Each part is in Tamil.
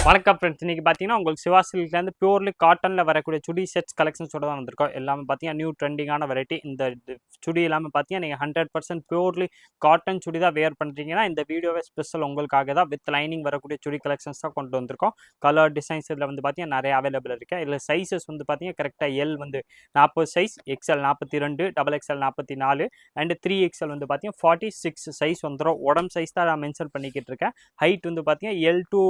வணக்கம் ஃப்ரெண்ட்ஸ். இன்றைக்கி பார்த்தீங்கன்னா உங்களுக்கு சிவா சில்க்லேருந்து பியூர்லி காட்டனில் வரக்கூடிய சுடி செட்ஸ் கலெக்ஷன்ஸோட தான் வந்திருக்கோம். எல்லாமே பார்த்தீங்கன்னா நியூ ட்ரெண்டிங்கான வெரைட்டி. இந்த சுடி எல்லாமே பார்த்தீங்கன்னா நீங்கள் 100% பியூர்லி காட்டன் சுடி தான் வேர் பண்ணுறீங்கன்னா இந்த வீடியோவே ஸ்பெஷல் உங்களுக்காக தான். வித் லைனிங் வரக்கூடிய சுடி கலெக்ஷன்ஸ் தான் கொண்டு வந்திருக்கோம். கலர் டிசைன்ஸ் இதில் வந்து பார்த்தீங்கன்னா நிறைய அவைலபிள் இருக்குது. இதில் சைஸஸ் வந்து பார்த்தீங்கன்னா கரெக்டாக எல் வந்து 40 size, XL 42, double XL 44 and 3XL வந்து பார்த்தீங்கன்னா 46 சைஸ் வந்துடும். உடம்பு சைஸ் தான் நான் மென்ஷன் பண்ணிக்கிட்டு இருக்கேன். ஹைட் வந்து பார்த்தீங்கன்னா எல் டு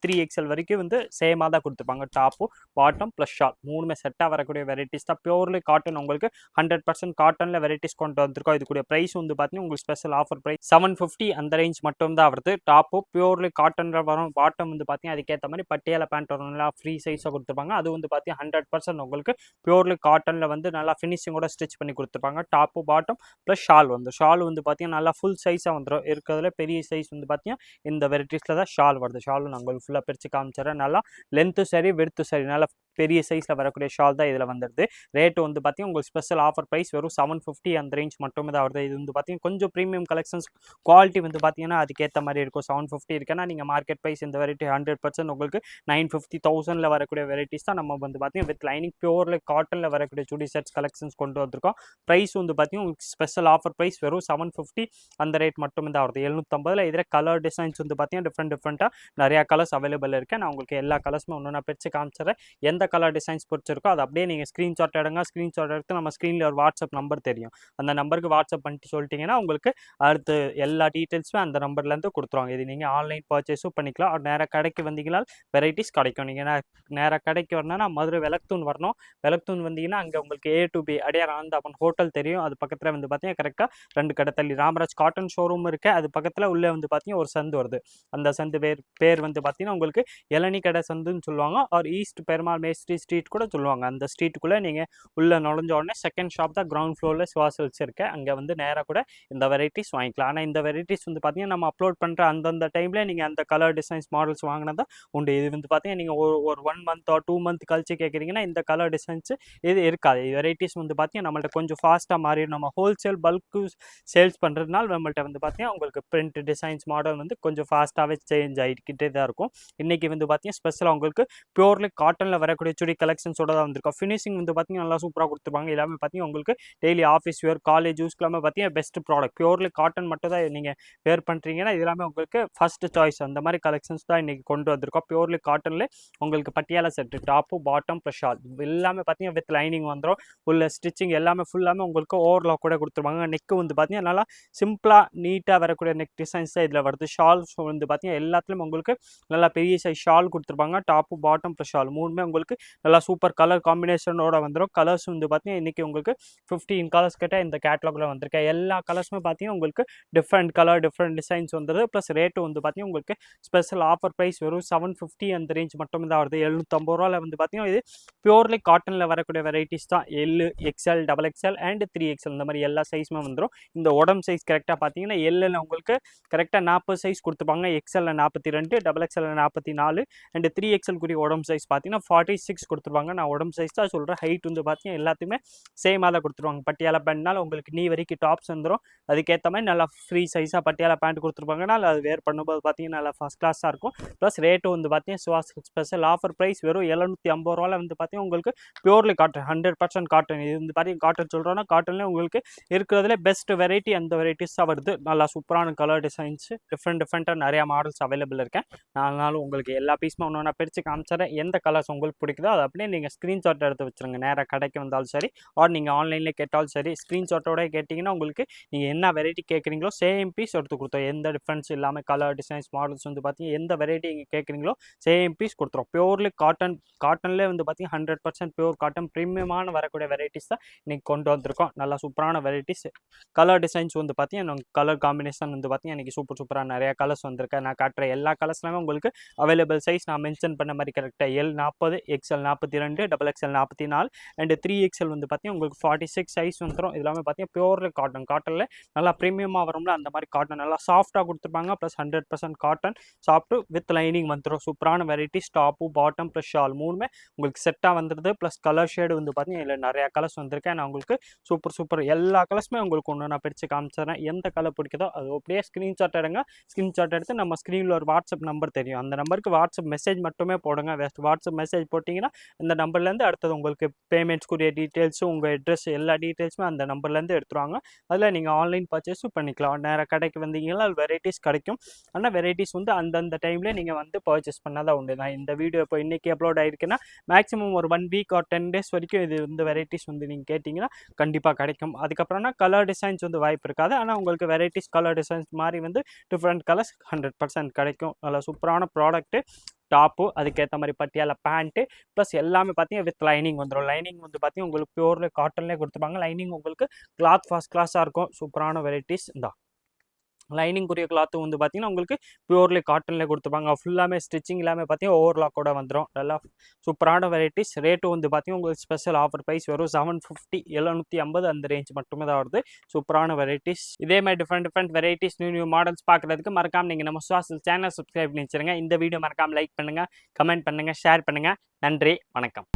3XL வரைக்கும் வந்து சேமாக தான் கொடுத்துருப்பாங்க. டாப்பு பாட்டம் ப்ளஸ் ஷால் மூணுமே செட்டாக வரக்கூடிய வெரைட்டிஸ் தான். பியூர்லி காட்டன் உங்களுக்கு 100% காட்டனில் வெரைட்டிஸ் கொண்டு வந்திருக்கோம். இதுக்குரிய ப்ரைஸ் வந்து பார்த்தீங்கன்னா உங்களுக்கு ஸ்பெஷல் ஆஃபர் ப்ரைஸ் 750 அந்த ரேஞ்ச் மட்டும் தான் வருது. டாப்பு பியூர்லி காட்டனில் வரும். பாட்டம் வந்து பார்த்தீங்கன்னா அதுக்கேற்ற மாதிரி பட்டியால பேண்ட் வரணும்ல ஃப்ரீ சைஸாக கொடுத்துருப்பாங்க. அது வந்து பார்த்தீங்கன்னா 100% உங்களுக்கு பியூர்லி காட்டனில் வந்து நல்லா ஃபினிஷிங்கோட ஸ்டிச் பண்ணி கொடுத்துருப்பாங்க. Top bottom plus shawl shawl வந்து பார்த்தீங்கன்னா நல்லா ஃபுல் சைஸாக வந்துடும். இருக்கிறதுல பெரிய சைஸ் வந்து பார்த்தீங்கன்னா இந்த வெரைட்டிஸில் தான் ஷால் வருது. ஷாலும் நான் உங்களுக்கு ஃபுல்லாக பிரித்து காமிச்சிடறேன். நல்லா லென்த்து சரி விடுத்து சரி நல்லா பெரிய சைஸில் வரக்கூடிய ஷால் தான் இதில் வந்துடுது. ரேட்டு வந்து பார்த்தீங்கன்னா உங்களுக்கு ஸ்பெஷல் ஆஃபர் ப்ரைஸ் வெறும் 750 அந்த ரேஞ்ச் மட்டுமே தான் வருது. இது வந்து பார்த்தீங்கன்னா கொஞ்சம் ப்ரீமியம் கலெக்ஷன்ஸ் குவாலிட்டி வந்து பார்த்தீங்கன்னா அதுக்கேற்ற மாதிரி இருக்கும். 750 இருக்குன்னா நீங்கள் மார்க்கெட் ப்ரைஸ் இந்த வெரைட்டி 100% உங்களுக்கு 950,000 வரக்கூடிய வெரைட்டிஸ் தான் நம்ம வந்து பார்த்தீங்கன்னா வித் லைனிங் பியூர்ல காட்டனில் வரக்கூடிய சுடி செட்ஸ் கலெக்ஷன்ஸ் கொண்டு வந்திருக்கோம். ப்ரைஸ் வந்து பார்த்தீங்கன்னா உங்களுக்கு ஸ்பெஷல் ஆஃபர் ப்ரைஸ் வெறும் 750 அந்த ரேட் மட்டுமே தான் வருது. 750 இதில் கலர் டிசைன்ஸ் வந்து பார்த்தீங்கன்னா டிஃப்ரெண்ட்டாக நிறையா கலர்ஸ் அவைலபிள் இருக்குது. நான் உங்களுக்கு எல்லா கலர்ஸுமே ஒன்று நான் பிரித்து காமிச்சிடுறேன். எந்த கலர் டிசைன்ஸ் பிடிச்சிருக்கோ அது அப்படியே நீங்கள் ஸ்க்ரீன்ஷாட் எடுங்க. ஸ்க்ரீன்ஷாட் எடுத்து நம்ம ஸ்க்ரீனில் ஒரு வாட்ஸ்அப் நம்பர் தெரியும். அந்த நம்பருக்கு வாட்ஸ்அப் பண்ணிட்டு சொல்லிட்டீங்கன்னா உங்களுக்கு அடுத்து எல்லா டீட்டெயில்ஸுமே அந்த நம்பர்லேருந்து கொடுத்துருவாங்க. இது நீங்கள் ஆன்லைன் பர்ச்சேஸும் பண்ணிக்கலாம். நேராக கடைக்கு வந்தீங்கன்னா வெரைட்டிஸ் கிடைக்கும். நீங்கள் நேராக கடைக்கு வரணும்னா மதுரை விளக்குத்தூண் வரணும். விளக்குத்தூண் வந்தீங்கன்னா அங்கே உங்களுக்கு A to B Adyar Anandabhavan hotel தெரியும். அது பக்கத்தில் வந்து பார்த்தீங்கன்னா கரெக்டாக 2 கடை தள்ளி ராமராஜ் காட்டன் ஷோரூம் இருக்குது. அது பக்கத்தில் உள்ளே வந்து பார்த்தீங்கன்னா ஒரு சந்து வருது. அந்த சந்து பேர் வந்து பார்த்தீங்கன்னா உங்களுக்கு இளநீ கடை சந்துன்னு சொல்லுவாங்க. R east Perumal Maistry street கூட சொல்லுவாங்க. அந்த ஸ்ட்ரீட்டுக்குள்ளே நீங்கள் உள்ளே நுழைஞ்ச உடனே செகண்ட் ஷாப் தான் கிரவுண்ட் ஃப்ளோரில் சிவா சில்க்ஸ் இருக்குது. அங்கே வந்து நேராக கூட இந்த வெரைட்டிஸ் வாங்கிக்கலாம். ஆனால் இந்த வெரைட்டிஸ் வந்து பார்த்தீங்கன்னா நம்ம அப்லோட் பண்ணுற அந்தந்த டைமில் நீங்கள் அந்த கலர் டிசைன்ஸ் மாடல்ஸ் வாங்கினா தான் உண்டு. இது வந்து பார்த்தீங்கன்னா நீங்கள் ஒரு 1 month or 2 month கழிச்சு கேட்குறீங்கன்னா இந்த கலர் டிசைன்ஸ் இது இருக்காது. வெரைட்டிஸ் வந்து பார்த்தீங்கன்னா நம்மள்ட்ட கொஞ்சம் ஃபாஸ்ட்டாக மாறிடும். நம்ம ஹோல்சேல் பல்க்கு சேல்ஸ் பண்ணுறதுனால நம்மள்ட்ட வந்து பார்த்தீங்கன்னா உங்களுக்கு பிரிண்ட் டிசைன்ஸ் மாடல் வந்து கொஞ்சம் ஃபாஸ்ட்டாகவே சேஞ்ச் ஆகிக்கிட்டே தான் இருக்கும். இன்றைக்கி வந்து பார்த்தீங்கன்னா ஸ்பெஷலாக உங்களுக்கு பியூர்லி காட்டனில் வரக்கூடிய சுடி கலெக்ஷன்ஸோட தான் வந்திருக்கும். ஃபினிஷிங் வந்து பார்த்தீங்கன்னா நல்லா சூப்பராக கொடுத்துருப்பாங்க. எல்லாமே பார்த்தீங்கன்னா உங்களுக்கு டெய்லி ஆஃபீஸ் வேர் காலேஜ் யூஸ்க்கெல்லாமே பார்த்தீங்கன்னா பெஸ்ட் ப்ராடக்ட். பியூர்லி காட்டன் மட்டும் தான் நீங்கள் வேர் பண்ணுறீங்கன்னா இது எல்லாமே உங்களுக்கு ஃபஸ்ட்டு சாய்ஸ். அந்த மாதிரி கலெக்ஷன்ஸ் தான் இன்றைக்கி கொண்டு வந்திருக்கோம். பியூர்லி காட்டனில் உங்களுக்கு Patiala set top bottom plus shawl எல்லாமே பார்த்தீங்கன்னா வித் லைனிங் வந்துடும். உள்ள ஸ்டிச்சிங் எல்லாமே ஃபுல்லாமே உங்களுக்கு ஓவர்லாக் கூட கொடுத்துருவாங்க. நெக்கு வந்து பார்த்தீங்கன்னா நல்லா சிம்பிளாக நீட்டாக வரக்கூடிய நெக் டிசைன்ஸ் தான் இதில் வருது. ஷால்ஸ் வந்து பார்த்தீங்கன்னா எல்லாத்துலேயும் உங்களுக்கு நல்லா பெரிய சைஸ் ஷால் கொடுத்துருப்பாங்க. டாப்பு பாட்டம் ப்ளஸ் ஷால் மூணுமே உங்களுக்கு நல்லா சூப்பர் கலர் காம்பினேஷனோட வந்துடும். கலர்ஸ் வந்து பார்த்தீங்கன்னா இன்றைக்கி உங்களுக்கு 15 கலர்ஸ் கிட்ட இந்த கேட்டலாகில் வந்திருக்கேன். எல்லா கலர்ஸுமே பார்த்தீங்கன்னா உங்களுக்கு டிஃப்ரெண்ட் கலர் டிஃப்ரெண்ட் டிசைன்ஸ் வந்துடுது. ப்ளஸ் ரேட்டு வந்து பார்த்தீங்கன்னா உங்களுக்கு ஸ்பெஷல் ஆஃபர் ப்ரைஸ் வெறும் 750 அந்த ரேஞ்ச் மட்டும் தான் வருது. 750 வந்து பார்த்தீங்கன்னா இது பியூர்லி காட்டனில் வரக்கூடிய வெரைட்டிஸ் தான். L, XL, double XL and 3XL இந்த மாதிரி எல்லா சைஸுமே வந்துடும். இந்த உடம்பு சைஸ் கரெக்டாக பார்த்தீங்கன்னா எல்லில் உங்களுக்கு கரெக்டாக 40 சைஸ் கொடுத்துப்பாங்க. XL 42, double XL 44 and 3XL கூடிய உடம்பு சைஸ் பார்த்தீங்கன்னா 46 கொடுத்துருவாங்க. நான் உடம்பு சைஸ் தான் சொல்கிறேன். ஹைட் வந்து பார்த்தீங்கன்னா எல்லாத்தையுமே சேமாக தான் கொடுத்துருவாங்க. பட்டியாலா பேண்ட்னால உங்களுக்கு நீ வரைக்கும் டாப்ஸ் வந்துடும். அதுக்கேற்ற மாதிரி நல்லா ஃப்ரீ சைஸாக பட்டியாலா பேண்ட் கொடுத்துருப்பாங்கனால அது வேர் பண்ணும்போது பார்த்தீங்கன்னா நல்லா ஃபஸ்ட் கிளாஸாக இருக்கும். ப்ளஸ் ரேட்டு வந்து பார்த்தீங்கன்னா Siva silks special offer price வெறும் 750 வந்து பார்த்தீங்கன்னா உங்களுக்கு பியூர்லி காட்டன் 100% காட்டன். இது வந்து பார்த்தீங்கன்னா காட்டன் சொல்கிறோன்னா காட்டன்லேயே உங்களுக்கு இருக்கிறதுலே பெஸ்ட் வெரைட்டி அந்த வெரைட்டிஸ் தான் வருது. நல்லா சூப்பரான கலர் டிசைன்ஸ் டிஃப்ரெண்ட்டாக நிறையா மாடல்ஸ் அவைலபிள் இருக்கேன். அதனால உங்களுக்கு எல்லா பீஸுமே ஒன்று நான் பிரித்து காமிச்சிடறேன். எந்த கலர்ஸ் உங்களுக்கு பிடிக்குதோ அதை அப்படியே நீங்கள் ஸ்க்ரீன்ஷாட் எடுத்து வச்சுருங்க. நேராக கடைக்கு வந்தாலும் சரி ஆர் நீங்கள் ஆன்லைனில் கேட்டாலும் சரி ஸ்க்ரீன்ஷாட்டோட கேட்டிங்கன்னா உங்களுக்கு நீங்கள் என்ன வெரைட்டி கேட்குறீங்களோ சேம் பீஸ் எடுத்து கொடுத்தோம். எந்த டிஃப்ரென்ஸ் இல்லாமல் கலர் டிசைன்ஸ் மாடல்ஸ் வந்து பார்த்தீங்கன்னா எந்த வெரைட்டி நீங்கள் கேட்குறீங்களோ சேம் பீஸ் கொடுத்துரும். பியூர்லி காட்டன்லேயே வந்து பார்த்தீங்கன்னா 100% பியூர் காட்டன் ப்ரீமியமான வரக்கூடிய வெரைட்டிஸ் தான் இன்றைக்கி கொண்டு வந்திருக்கோம். நல்லா சூப்பரான வெரைட்டிஸ். கலர் டிசைன்ஸ் வந்து பார்த்தீங்கன்னா கலர் காம்பினேஷன் வந்து பார்த்தீங்கன்னா இன்றைக்கி சூப்பராக நிறையா கலர்ஸ் வந்திருக்கேன். நான் காட்டுற எல்லா கலர்ஸ்லாமே உங்களுக்கு அவைலபிள் சைஸ் நான் மென்ஷன் பண்ண மாதிரி கரெக்டாக L 40, XL 42, XXL 44 and 3XL வந்து பார்த்தீங்கன்னா உங்களுக்கு 46 சைஸ் வந்துடும். இதெல்லாமே பார்த்தீங்கன்னா பியூர்லி காட்டன். காட்டனில் நல்லா ப்ரீமியமாக வரும்ல அந்த மாதிரி காட்டன் நல்லா சாஃப்டாக கொடுத்துருப்பாங்க. Plus 100% cotton soft with lining வந்துடும். சூப்பரான varieties. Top bottom plus shawl மூணுமே உங்களுக்கு செட்டாக வந்துடுது. ப்ளஸ் கலர் ஷேடு வந்து பார்த்தீங்கன்னா இதில் நிறையா கலர்ஸ் வந்திருக்கேன். நான் உங்களுக்கு சூப்பர் எல்லா கலர்ஸுமே உங்களுக்கு ஒன்று நான் பிரித்து காமிச்சிடுறேன். எந்த கலர் பிடிக்குதோ அது அப்படியே ஸ்க்ரீன்ஷாட் எடுங்க. ஸ்க்ரீன்ஷாட் எடுத்து நம்ம ஸ்க்ரீனில் ஒரு வாட்ஸ்அப் நம்பர் தெரியும், அந்த நம்பருக்கு வாட்ஸ்அப் மெசேஜ் மட்டுமே போடுங்க. வாட்ஸ்அப் மெசேஜ் போட்டிங்கன்னா இந்த நம்பர்லேருந்து அடுத்தது உங்களுக்கு பேமெண்ட்ஸ்க்குரிய டீட்டெயில்ஸும் உங்கள் அட்ரஸ் எல்லா டீட்டெயில்ஸுமே அந்த நம்பர்லேருந்து எடுத்துருவாங்க. அதில் நீங்கள் ஆன்லைன் பர்ச்சேஸும் பண்ணிக்கலாம். நேராக கடைக்கு வந்தீங்கன்னா வெரைட்டிஸ் கிடைக்கும். ஆனால் வெரைட்டிஸ் வந்து அந்தந்த டைம்லேயே நீங்கள் வந்து பர்ச்சேஸ் பண்ணாதான் உண்டு. நான் இந்த வீடியோ இப்போ இன்றைக்கி அப்லோட் ஆகிருக்குன்னா மேக்ஸிமம் ஒரு 1 வீக் ஆர் 10 டேஸ் வரைக்கும் இது இந்த வெரைட்டிஸ் வந்து நீங்கள் கேட்டிங்கன்னா கண்டிப்பாக கிடைக்கும். அதுக்கப்புறம்னா கலர் டிசைன்ஸ் வந்து வாய்ப்பு இருக்காது. ஆனால் உங்களுக்கு வெரைட்டிஸ் கலர் டிசைன்ஸ் மாதிரி வந்து டிஃப்ரெண்ட் கலர்ஸ் 100% கிடைக்கும். நல்லா சூப்பரான ப்ராடக்ட்டு. டாப்பு அதுக்கேற்ற மாதிரி பட்டியால பேண்ட்டு ப்ளஸ் எல்லாமே பார்த்தீங்கன்னா வித் லைனிங் வந்துடும். லைனிங் வந்து பார்த்தீங்கன்னா உங்களுக்கு பியூர்ல காட்டன்லேயே கொடுத்துருப்பாங்க. லைனிங் உங்களுக்கு கிளாத் ஃபர்ஸ்ட் கிளாஸாக இருக்கும். சூப்பரான வெரைட்டிஸ். இந்த லைனிங்குரிய கிளாத்து வந்து பார்த்தீங்கன்னா உங்களுக்கு பியூர்லி காட்டன்லேயே கொடுத்துருப்பாங்க. ஃபுல்லாமே ஸ்டிச்சிங் எல்லாமே பார்த்தீங்கன்னா ஓவர்லாக்கோட வந்துடும். நல்லா சூப்பரான வெரைட்டிஸ். ரேட்டு வந்து பார்த்தீங்கன்னா உங்களுக்கு ஸ்பெஷல் ஆஃபர் ப்ரைஸ் வரும் 750 750 அந்த ரேஞ்ச் மட்டுமே தான் வருது. சூப்பரான வெரைட்டிஸ். இதே மாதிரி டிஃப்ரெண்ட் வெரைட்டிஸ் நியூ மாடல்ஸ் பார்க்குறதுக்கு மறக்காம நீங்கள் நம்ம சுவாசல் சேனல் சப்ஸ்கிரைப் பண்ணி வச்சுருங்க. இந்த வீடியோ மறக்காம லைக் பண்ணுங்கள், கமெண்ட் பண்ணுங்கள், ஷேர் பண்ணுங்கள். நன்றி, வணக்கம்.